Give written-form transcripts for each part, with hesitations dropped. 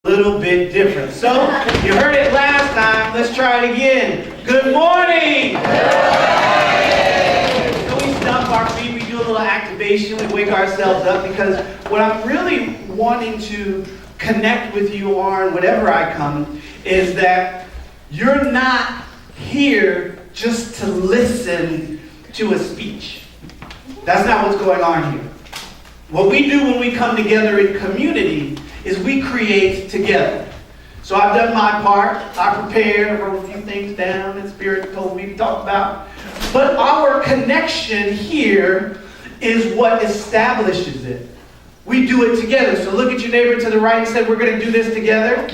Little bit different. So, you heard it last time. Let's try it again. Good morning. So we stomp our feet. We do a little activation. We wake ourselves up because what I'm really wanting to connect with you on, whenever I come, is that you're not here just to listen to a speech. That's not what's going on here. What we do when we come together in community is we create together. So I've done my part. I prepared, wrote a few things down that Spirit told me to talk about. But our connection here is what establishes it. We do it together. So look at your neighbor to the right and say, we're going to do this together. And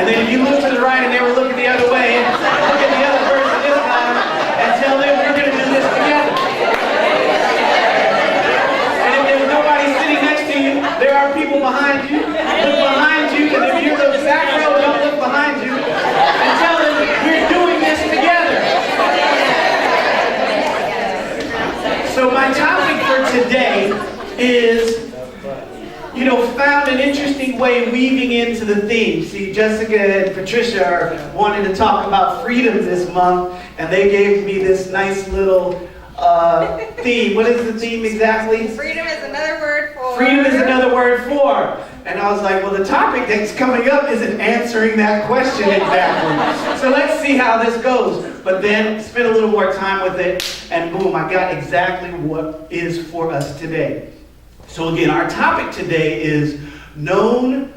then if you look to the right and they were looking the other way, look at the other person this time and tell them we're going to do this together. There are people behind you. Look behind you, and if you're the back row, don't look behind you. And tell them we're doing this together. So my topic for today is, found an interesting way weaving into the theme. See, Jessica and Patricia are wanting to talk about freedom this month, and they gave me this nice little theme. What is the theme exactly? Freedom is another word for. Freedom is another word for. And I was like, well, the topic that's coming up isn't answering that question exactly. So let's see how this goes. But then spend a little more time with it, and boom, I got exactly what is for us today. So again, our topic today is known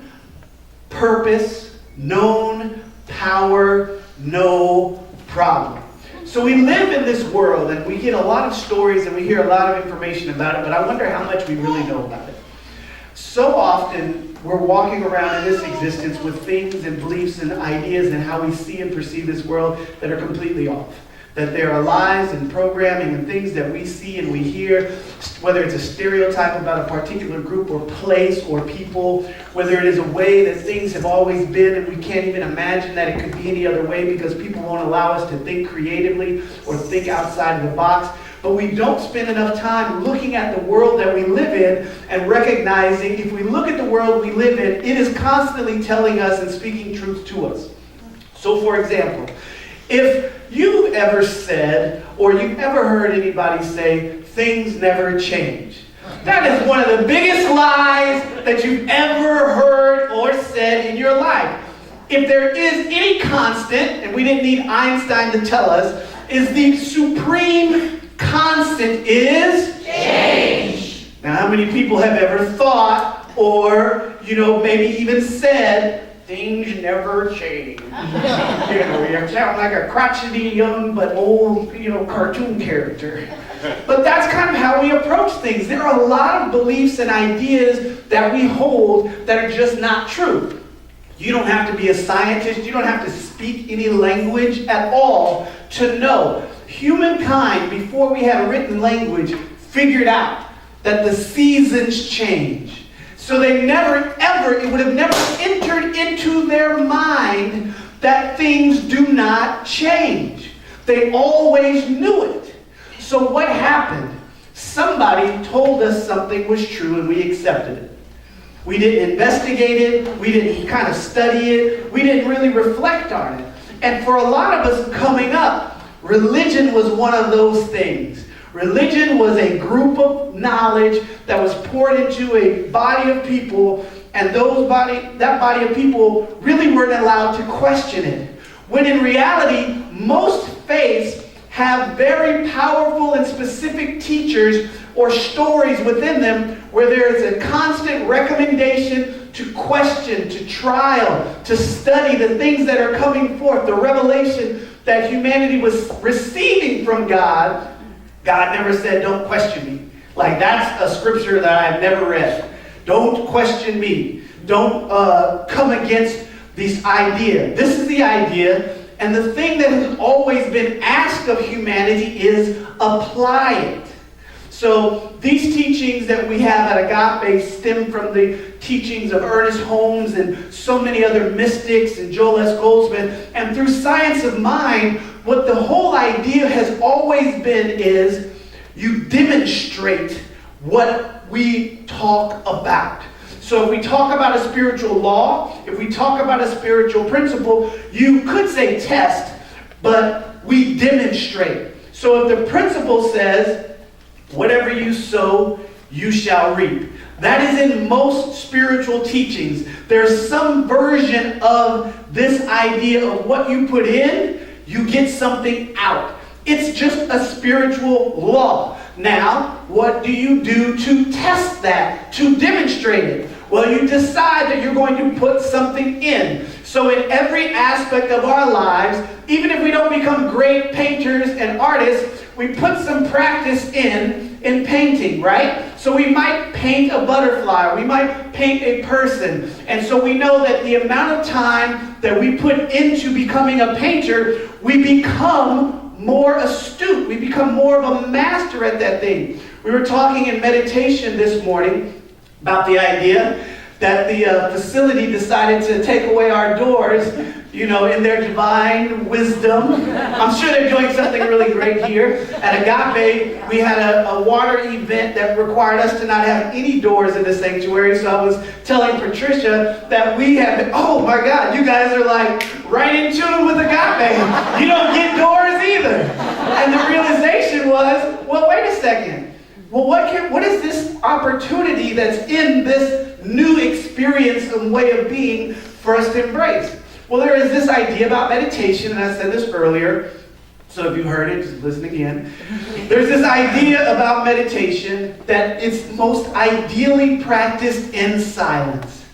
purpose, known power, no problem. So we live in this world, and we get a lot of stories, and we hear a lot of information about it, but I wonder how much we really know about it. So often, we're walking around in this existence with things and beliefs and ideas and how we see and perceive this world that are completely off. That there are lies and programming and things that we see and we hear, whether it's a stereotype about a particular group or place or people, whether it is a way that things have always been and we can't even imagine that it could be any other way because people won't allow us to think creatively or think outside of the box. But we don't spend enough time looking at the world that we live in and recognizing if we look at the world we live in, it is constantly telling us and speaking truth to us. So for example, if you've ever said or you've ever heard anybody say, things never change, that is one of the biggest lies that you've ever heard or said in your life. If there is any constant, and we didn't need Einstein to tell us, is the supreme constant is change. Now, how many people have ever thought or, maybe even said, things never change? You sound like a crotchety young but old, cartoon character. But that's kind of how we approach things. There are a lot of beliefs and ideas that we hold that are just not true. You don't have to be a scientist. You don't have to speak any language at all to know. Humankind, before we had a written language, figured out that the seasons change. So they never, ever, it would have never entered into their mind that things do not change. They always knew it. So what happened? Somebody told us something was true and we accepted it. We didn't investigate it. We didn't kind of study it. We didn't really reflect on it. And for a lot of us coming up, religion was one of those things. Religion was a group of knowledge that was poured into a body of people, and that body of people really weren't allowed to question it. When in reality, most faiths have very powerful and specific teachers or stories within them where there is a constant recommendation to question, to trial, to study the things that are coming forth, the revelation that humanity was receiving from God. God never said, don't question me. Like, that's a scripture that I've never read. Don't question me. Don't come against this idea. This is the idea. And the thing that has always been asked of humanity is apply it. So these teachings that we have at Agape stem from the teachings of Ernest Holmes and so many other mystics and Joel S. Goldsmith. And through Science of Mind, what the whole idea has always been is you demonstrate what we talk about. So if we talk about a spiritual law, if we talk about a spiritual principle, you could say test, but we demonstrate. So if the principle says, whatever you sow, you shall reap. That is in most spiritual teachings. There's some version of this idea of what you put in, you get something out. It's just a spiritual law. Now, what do you do to test that, to demonstrate it? Well, you decide that you're going to put something in. So in every aspect of our lives, even if we don't become great painters and artists, we put some practice in painting, right? So we might paint a butterfly, or we might paint a person. And so we know that the amount of time that we put into becoming a painter, we become more astute. We become more of a master at that thing. We were talking in meditation this morning about the idea that the facility decided to take away our doors, in their divine wisdom. I'm sure they're doing something really great here. At Agape, we had a water event that required us to not have any doors in the sanctuary. So I was telling Patricia that we have, oh my God, you guys are like right in tune with Agape. You don't get doors either. And the realization was, well, wait a second. Well, what is this opportunity that's in this new experience and way of being for us to embrace? Well, there is this idea about meditation, and I said this earlier, so if you heard it, just listen again. There's this idea about meditation that it's most ideally practiced in silence.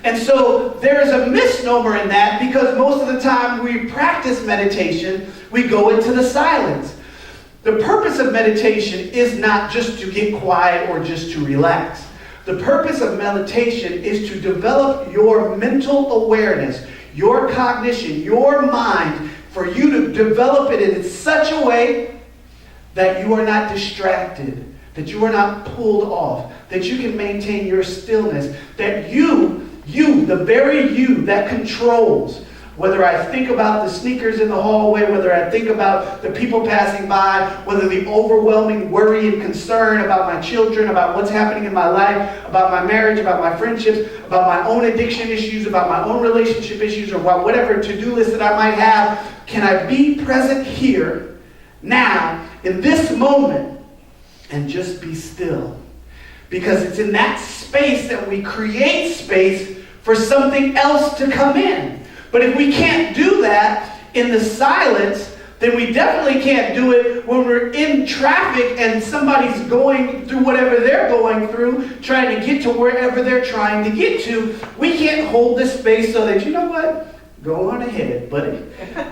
And so there's a misnomer in that, because most of the time we practice meditation, we go into the silence. The purpose of meditation is not just to get quiet or just to relax. The purpose of meditation is to develop your mental awareness, your cognition, your mind, for you to develop it in such a way that you are not distracted, that you are not pulled off, that you can maintain your stillness, that you, the very you that controls, whether I think about the sneakers in the hallway, whether I think about the people passing by, whether the overwhelming worry and concern about my children, about what's happening in my life, about my marriage, about my friendships, about my own addiction issues, about my own relationship issues, or about whatever to-do list that I might have, can I be present here, now, in this moment, and just be still? Because it's in that space that we create space for something else to come in. But if we can't do that in the silence, then we definitely can't do it when we're in traffic and somebody's going through whatever they're going through, trying to get to wherever they're trying to get to. We can't hold this space so that, you know what? Go on ahead, buddy.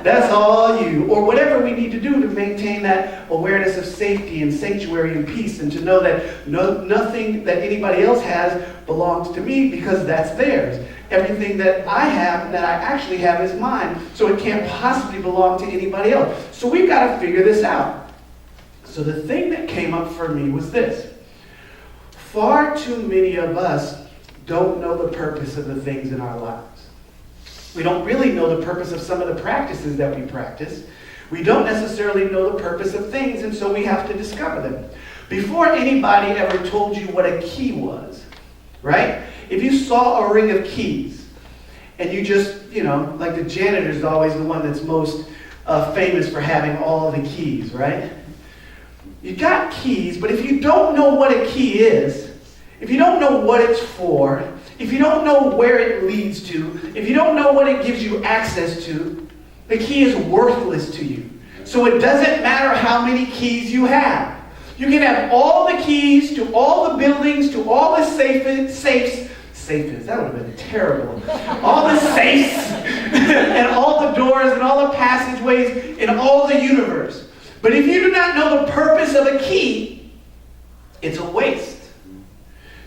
That's all you. Or whatever we need to do to maintain that awareness of safety and sanctuary and peace, and to know that nothing that anybody else has belongs to me, because that's theirs. Everything that I have and that I actually have is mine, so it can't possibly belong to anybody else. So we've got to figure this out. So the thing that came up for me was this. Far too many of us don't know the purpose of the things in our lives. We don't really know the purpose of some of the practices that we practice. We don't necessarily know the purpose of things, and so we have to discover them. Before anybody ever told you what a key was, right? If you saw a ring of keys, and you just, like the janitor is always the one that's most famous for having all of the keys, right? You got keys, but if you don't know what a key is, if you don't know what it's for, if you don't know where it leads to, if you don't know what it gives you access to, the key is worthless to you. So it doesn't matter how many keys you have. You can have all the keys to all the buildings, to all the safes, that would have been terrible. All the safes, and all the doors, and all the passageways in all the universe. But if you do not know the purpose of a key, it's a waste.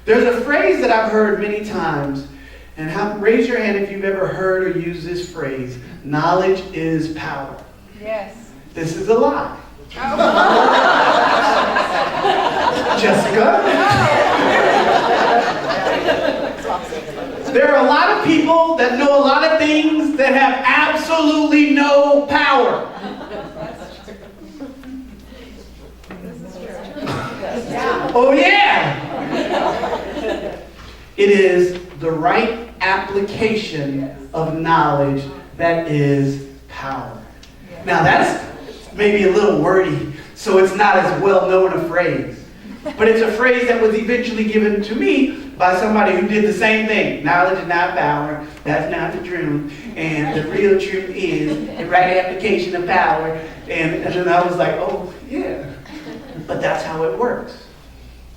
There's a phrase that I've heard many times, and raise your hand if you've ever heard or used this phrase: knowledge is power. Yes. This is a lie. Oh. Jessica? There are a lot of people that know a lot of things that have absolutely no power. Oh yeah! It is the right application of knowledge that is power. Now that's maybe a little wordy, so it's not as well known a phrase. But it's a phrase that was eventually given to me by somebody who did the same thing. Knowledge is not power, that's not the truth, and the real truth is the right application of power. And then I was like, oh yeah, but that's how it works.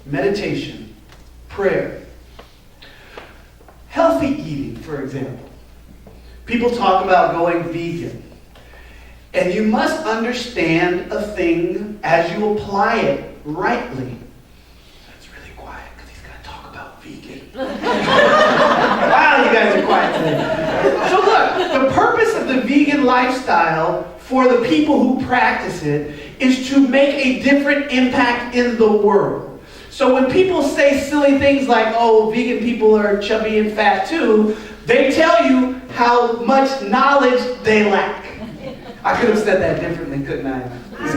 Meditation, prayer, healthy eating, for example. People talk about going vegan. And you must understand a thing as you apply it rightly. It's really quiet because he's going to talk about vegan. Wow, you guys are quiet today. So look, the purpose of the vegan lifestyle for the people who practice it is to make a different impact in the world. So when people say silly things like, oh, vegan people are chubby and fat too, they tell you how much knowledge they lack. I could have said that differently, couldn't I?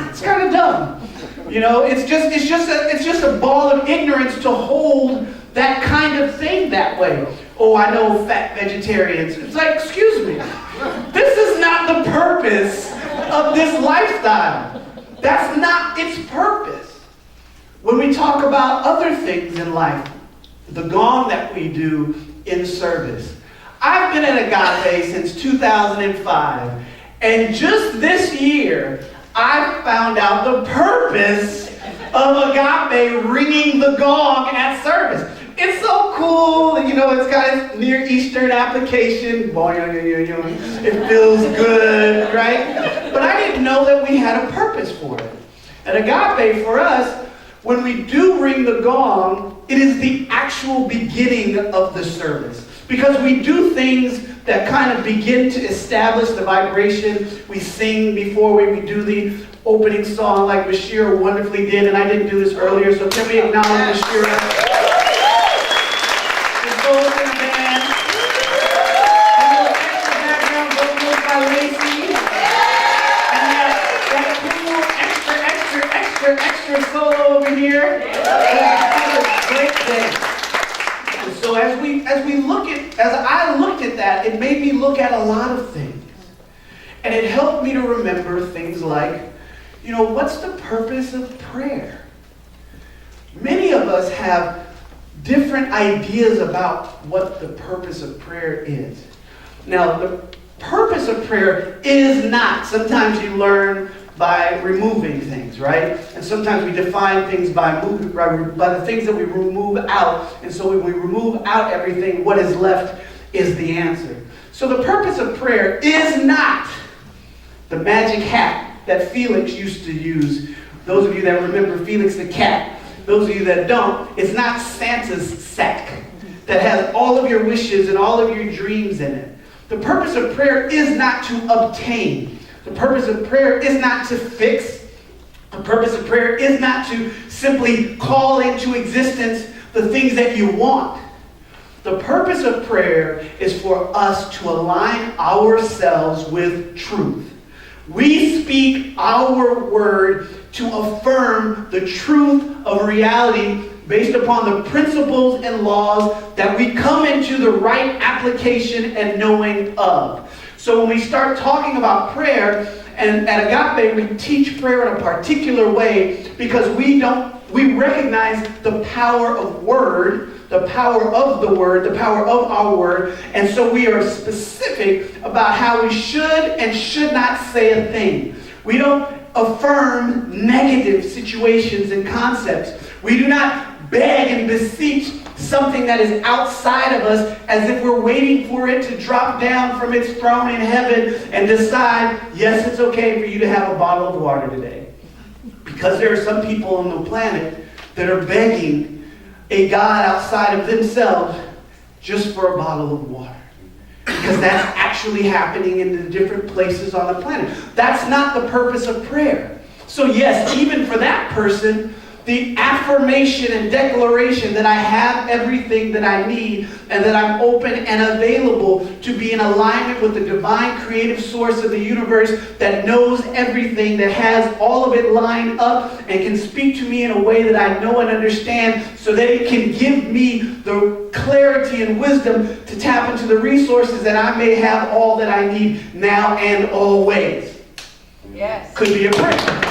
It's kind of dumb. You know, it's just a ball of ignorance to hold that kind of thing that way. Oh, I know fat vegetarians. It's like, excuse me. This is not the purpose of this lifestyle. That's not its purpose. When we talk about other things in life, the gong that we do in service. I've been at Agape since 2005. And just this year, I found out the purpose of Agape ringing the gong at service. It's so cool, you know, it's got its Near Eastern application. It feels good, right? But I didn't know that we had a purpose for it. At Agape, for us, when we do ring the gong, it is the actual beginning of the service. Because we do things that kind of begin to establish the vibration. We sing before we do the opening song like Bashira wonderfully did, and I didn't do this earlier, so can we acknowledge Bashira? The vocals in the band. And the extra background vocals by Lacey. And that cool extra solo over here. It's a great thing. So as I looked at that, it made me look at a lot of things. And it helped me to remember things like, you know, what's the purpose of prayer? Many of us have different ideas about what the purpose of prayer is. Now, the purpose of prayer is not, sometimes you learn by removing things, right? And sometimes we define things by the things that we remove out. And so when we remove out everything, what is left is the answer. So the purpose of prayer is not the magic hat that Felix used to use. Those of you that remember Felix the cat, those of you that don't, it's not Santa's sack that has all of your wishes and all of your dreams in it. The purpose of prayer is not to obtain. The purpose of prayer is not to fix. The purpose of prayer is not to simply call into existence the things that you want. The purpose of prayer is for us to align ourselves with truth. We speak our word to affirm the truth of reality based upon the principles and laws that we come into the right application and knowing of. So when we start talking about prayer, and at Agape we teach prayer in a particular way because we recognize the power of word, the power of the word, the power of our word, and so we are specific about how we should and should not say a thing. We don't affirm negative situations and concepts. We do not beg and beseech something that is outside of us as if we're waiting for it to drop down from its throne in heaven and decide, yes, it's okay for you to have a bottle of water today. Because there are some people on the planet that are begging a God outside of themselves just for a bottle of water. Because that's actually happening in the different places on the planet. That's not the purpose of prayer. So yes, even for that person, the affirmation and declaration that I have everything that I need and that I'm open and available to be in alignment with the divine creative source of the universe that knows everything, that has all of it lined up and can speak to me in a way that I know and understand so that it can give me the clarity and wisdom to tap into the resources that I may have all that I need now and always. Yes. Could be a prayer.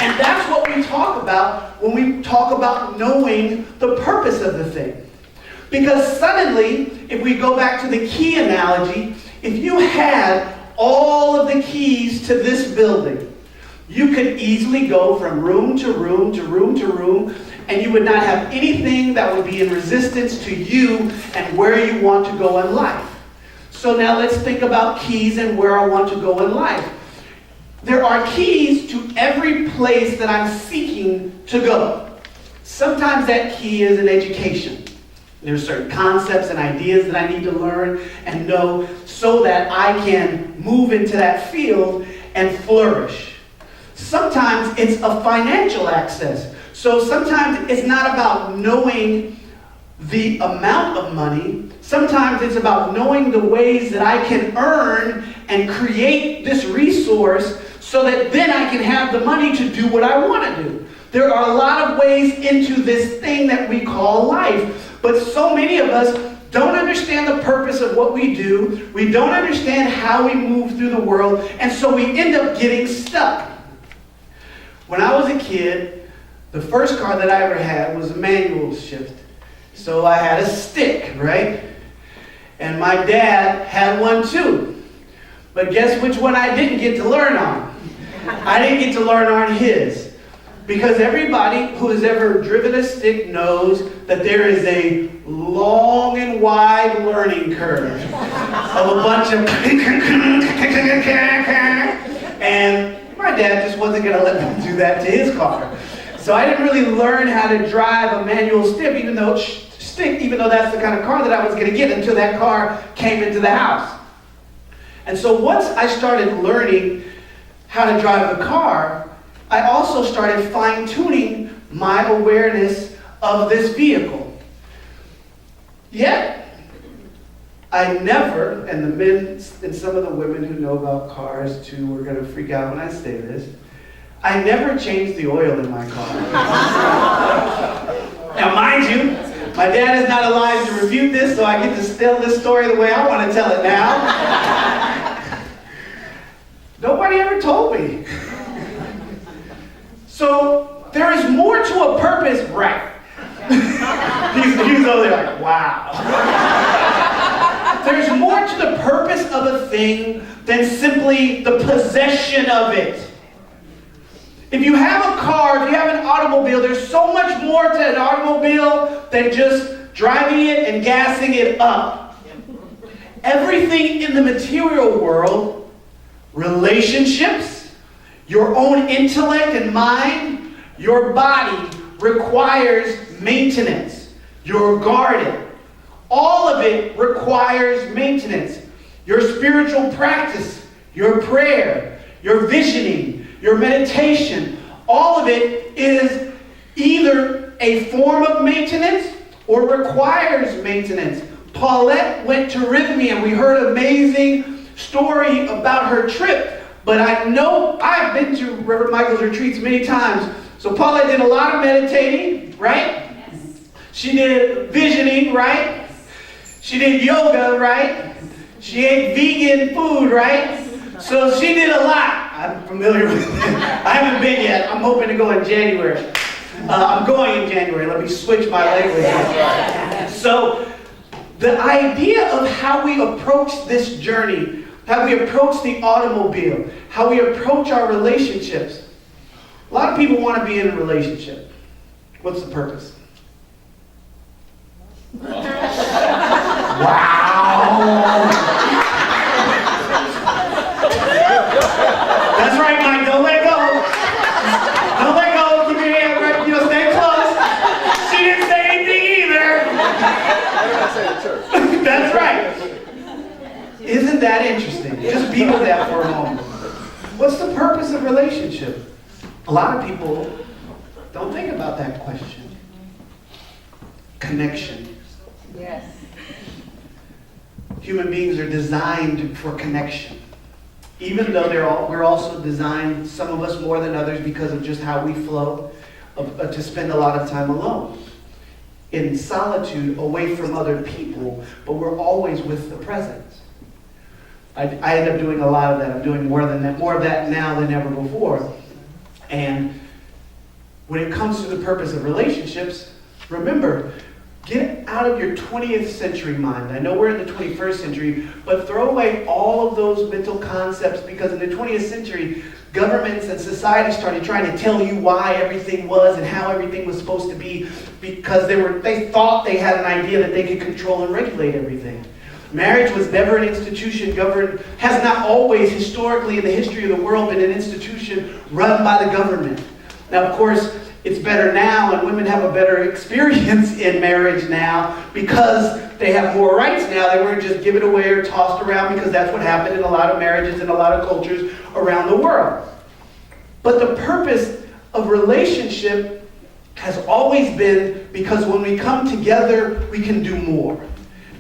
And that's what we talk about when we talk about knowing the purpose of the thing. Because suddenly, if we go back to the key analogy, if you had all of the keys to this building, you could easily go from room to room to room to room, and you would not have anything that would be in resistance to you and where you want to go in life. So now let's think about keys and where I want to go in life. There are keys to every place that I'm seeking to go. Sometimes that key is an education. There's certain concepts and ideas that I need to learn and know so that I can move into that field and flourish. Sometimes it's a financial access. So sometimes it's not about knowing the amount of money. Sometimes it's about knowing the ways that I can earn and create this resource so that then I can have the money to do what I want to do. There are a lot of ways into this thing that we call life. But so many of us don't understand the purpose of what we do. We don't understand how we move through the world. And so we end up getting stuck. When I was a kid, the first car that I ever had was a manual shift. So I had a stick, right? And my dad had one too. But guess which one I didn't get to learn on? I didn't get to learn on his. Because everybody who has ever driven a stick knows that there is a long and wide learning curve of a bunch of and my dad just wasn't going to let me do that to his car. So I didn't really learn how to drive a manual stick, even though that's the kind of car that I was going to get until that car came into the house. And so once I started learning how to drive a car, I also started fine-tuning my awareness of this vehicle. Yet, I never, and the men and some of the women who know about cars too are going to freak out when I say this, I never changed the oil in my car. Now mind you, my dad is not alive to refute this, so I get to tell this story the way I want to tell it now. Nobody ever told me. So there is more to a purpose, right? He's over there like, wow. There's more to the purpose of a thing than simply the possession of it. If you have a car, if you have an automobile, there's so much more to an automobile than just driving it and gassing it up. Everything in the material world, relationships, your own intellect and mind, your body requires maintenance. Your garden, all of it requires maintenance. Your spiritual practice, your prayer, your visioning, your meditation, all of it is either a form of maintenance or requires maintenance. Paulette went to Rhythmia, and we heard an amazing story about her trip. But I know I've been to Reverend Michael's retreats many times. So Paulette did a lot of meditating, right? Yes. She did visioning, right? She did yoga, right? She ate vegan food, right? So she did a lot. I'm familiar with it. I haven't been yet. I'm hoping to go in January. I'm going in January. Let me switch my language. So the idea of how we approach this journey, how we approach the automobile, how we approach our relationships. A lot of people want to be in a relationship. What's the purpose? Wow! That's right, Mike. Don't let go. Don't let go. Keep your hand right. Stay close. She didn't say anything either. That's right. Isn't that interesting? Just be with that for a moment. What's the purpose of relationship? A lot of people Don't think about that question. Connection. Yes. Human beings are designed for connection. Even though we're also designed, some of us more than others, because of just how we flow, to spend a lot of time alone, in solitude, away from other people, but we're always with the presence. I end up doing a lot of that. I'm doing more of that now than ever before. And when it comes to the purpose of relationships, remember, get out of your 20th century mind. I know we're in the 21st century, but throw away all of those mental concepts, because in the 20th century, governments and society started trying to tell you why everything was and how everything was supposed to be, because they thought they had an idea that they could control and regulate everything. Marriage was never an institution governed, has not always historically in the history of the world been an institution run by the government. Now, of course, it's better now, and women have a better experience in marriage now because they have more rights now. They weren't just given away or tossed around, because that's what happened in a lot of marriages in a lot of cultures around the world. But the purpose of relationship has always been, because when we come together, we can do more.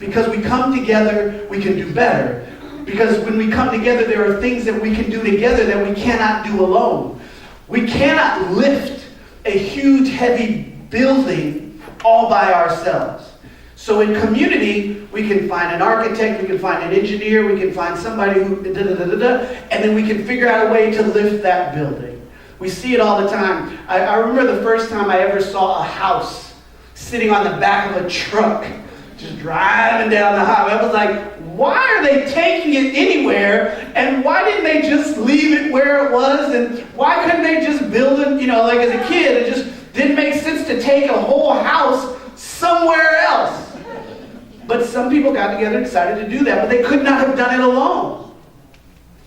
Because we come together, we can do better. Because when we come together, there are things that we can do together that we cannot do alone. We cannot lift a huge, heavy building all by ourselves. So in community, we can find an architect, we can find an engineer, we can find somebody who and then we can figure out a way to lift that building. We see it all the time. I remember the first time I ever saw a house sitting on the back of a truck, just driving down the highway. I was like, why are they taking it anywhere? And why didn't they just leave it where it was? And why couldn't they just build it, like as a kid, it just didn't make sense to take a whole house somewhere else. But some people got together and decided to do that, but they could not have done it alone.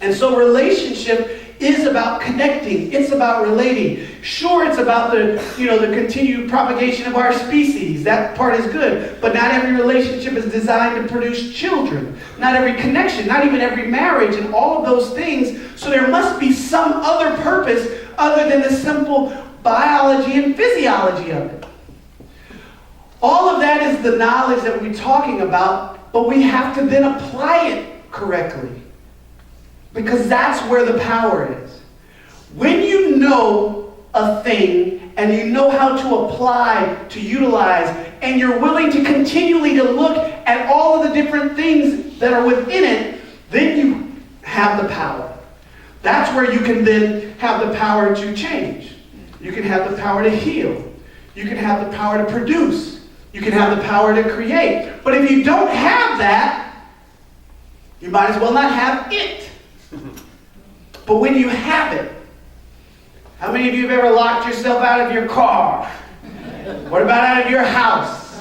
And so relationship is about connecting. It's about relating. Sure, it's about the continued propagation of our species. That part is good. But not every relationship is designed to produce children. Not every connection, not even every marriage, and all of those things. So there must be some other purpose other than the simple biology and physiology of it. All of that is the knowledge that we're talking about, but we have to then apply it correctly. Because that's where the power is. When you know a thing and you know how to apply, to utilize, and you're willing to continually to look at all of the different things that are within it, then you have the power. That's where you can then have the power to change. You can have the power to heal. You can have the power to produce. You can have the power to create. But if you don't have that, you might as well not have it. But when you have it, how many of you have ever locked yourself out of your car? What about out of your house?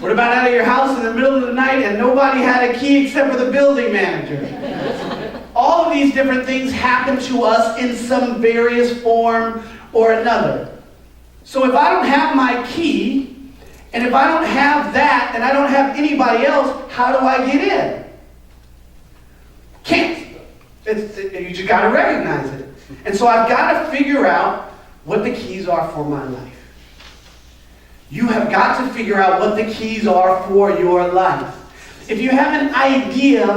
What about out of your house in the middle of the night and nobody had a key except for the building manager? All of these different things happen to us in some various form or another. So if I don't have my key, and if I don't have that, and I don't have anybody else, how do I get in? Can't. You just got to recognize it. And so I've got to figure out what the keys are for my life. You have got to figure out what the keys are for your life. If you have an idea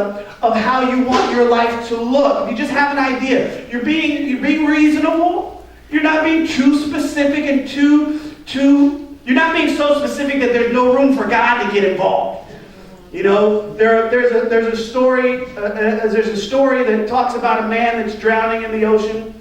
of how you want your life to look, if you just have an idea, you're being reasonable, you're not being too specific and you're not being so specific that there's no room for God to get involved. There's a story that talks about a man that's drowning in the ocean,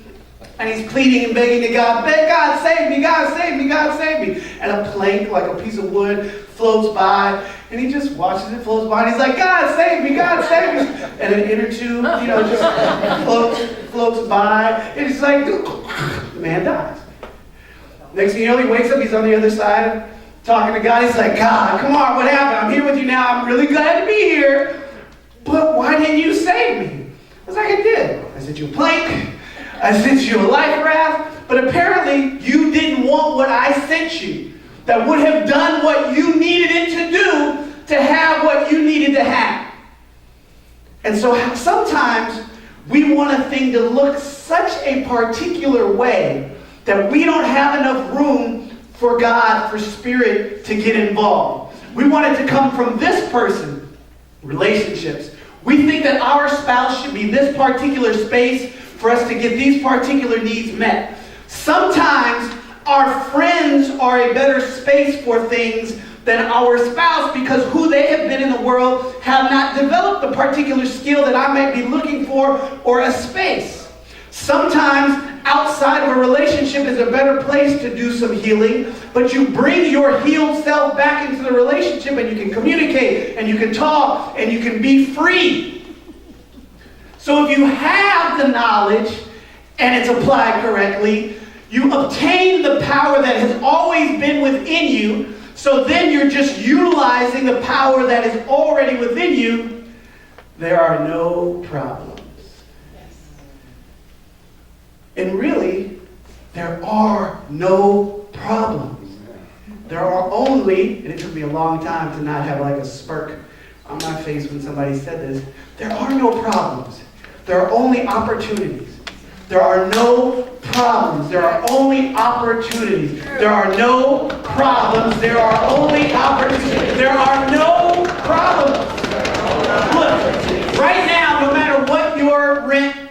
and he's pleading and begging to God, God save me, God save me, God save me. And a plank, like a piece of wood, floats by, and he just watches it float by, and he's like, God save me, God save me. And an inner tube, just floats by, and he's like, the man dies. Next thing you know, he wakes up, he's on the other side, talking to God. He's like, God, come on, what happened? I'm here with you now. I'm really glad to be here. But why didn't you save me? I was like, I did. I sent you a plank. I sent you a life raft. But apparently, you didn't want what I sent you that would have done what you needed it to do to have what you needed to have. And so sometimes we want a thing to look such a particular way that we don't have enough room for God, for Spirit to get involved. We want it to come from this person, relationships. We think that our spouse should be this particular space for us to get these particular needs met. Sometimes our friends are a better space for things than our spouse because who they have been in the world have not developed the particular skill that I might be looking for or a space. Sometimes outside of a relationship is a better place to do some healing, but you bring your healed self back into the relationship and you can communicate and you can talk and you can be free. So if you have the knowledge and it's applied correctly, you obtain the power that has always been within you, so then you're just utilizing the power that is already within you. There are no problems. And really, there are no problems. There are only, and it took me a long time to not have like a smirk on my face when somebody said this, there are no problems. There are only opportunities. There are no problems. There are only opportunities. There are no problems. There are only opportunities. There are no problems. Look, right now, no matter what your rent,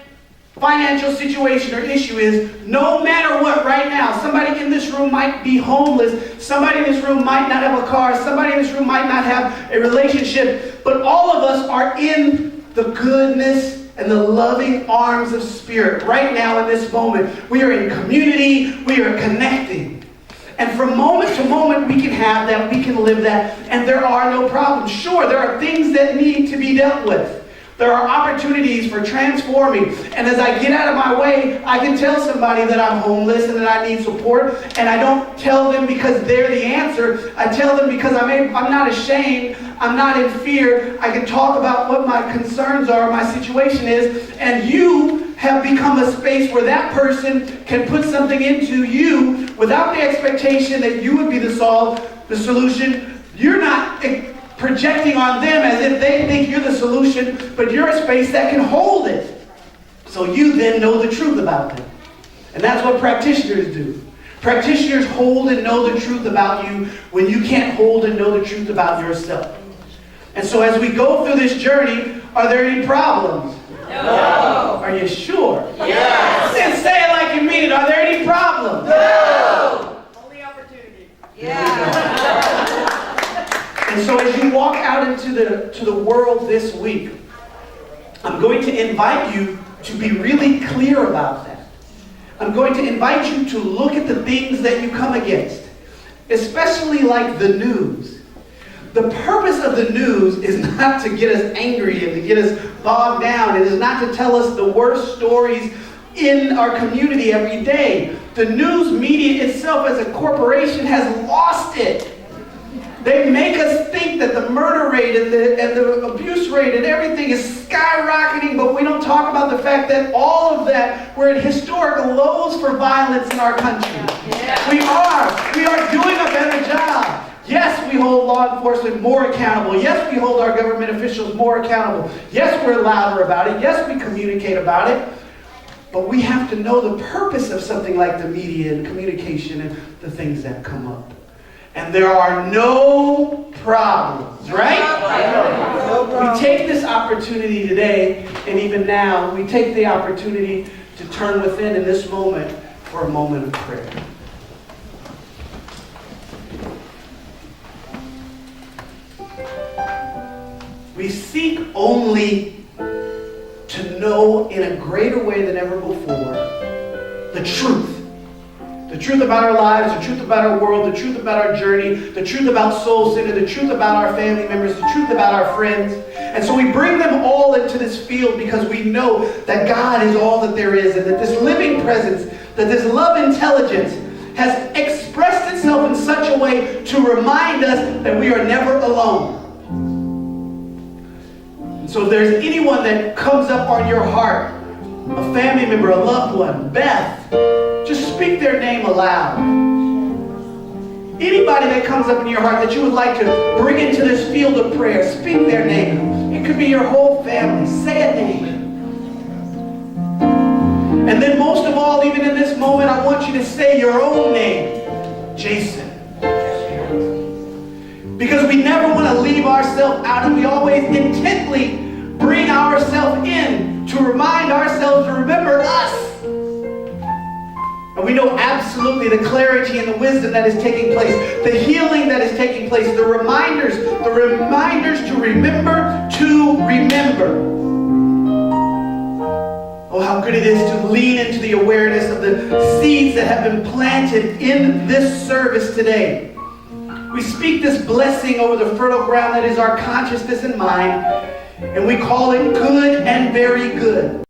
financial situation or issue is, no matter what right now, somebody in this room might be homeless, somebody in this room might not have a car, somebody in this room might not have a relationship, but all of us are in the goodness and the loving arms of Spirit right now in this moment. We are in community, we are connecting. And from moment to moment we can have that, we can live that, and there are no problems. Sure, there are things that need to be dealt with. There are opportunities for transforming. And as I get out of my way, I can tell somebody that I'm homeless and that I need support. And I don't tell them because they're the answer. I tell them because I'm not ashamed. I'm not in fear. I can talk about what my concerns are, my situation is. And you have become a space where that person can put something into you without the expectation that you would be the solution. You're not projecting on them as if they think you're the solution, but you're a space that can hold it. So you then know the truth about them. And that's what practitioners do. Practitioners hold and know the truth about you when you can't hold and know the truth about yourself. And so as we go through this journey, are there any problems? No. Are you sure? Yes. Then say it like you mean it. Are there any problems? No. Only opportunity. Yeah. And so as you walk out into the world this week, I'm going to invite you to be really clear about that. I'm going to invite you to look at the things that you come against, especially like the news. The purpose of the news is not to get us angry and to get us bogged down. It is not to tell us the worst stories in our community every day. The news media itself as a corporation has lost it. They make us think that the murder rate and the abuse rate and everything is skyrocketing, but we don't talk about the fact that all of that, we're at historic lows for violence in our country. Yeah. We are doing a better job. Yes, we hold law enforcement more accountable. Yes, we hold our government officials more accountable. Yes, we're louder about it. Yes, we communicate about it. But we have to know the purpose of something like the media and communication and the things that come up. And there are no problems, right? No problem. We take this opportunity today, and even now, we take the opportunity to turn within in this moment for a moment of prayer. We seek only to know in a greater way than ever before the truth. The truth about our lives, the truth about our world, the truth about our journey, the truth about Soul Center, the truth about our family members, the truth about our friends. And so we bring them all into this field because we know that God is all that there is, and that this living presence, that this love intelligence has expressed itself in such a way to remind us that we are never alone. And so if there's anyone that comes up on your heart, a family member, a loved one, Beth, just speak their name aloud. Anybody that comes up in your heart that you would like to bring into this field of prayer, speak their name. It could be your whole family. Say a name. And then most of all, even in this moment, I I want you to say your own name, Jason. Because we never want to leave ourselves out, and we always intently bring ourselves in to remind ourselves to remember us. And we know absolutely the clarity and the wisdom that is taking place, the healing that is taking place, the reminders to remember to remember. Oh, how good it is to lean into the awareness of the seeds that have been planted in this service today. We speak this blessing over the fertile ground that is our consciousness and mind, and we call it good and very good.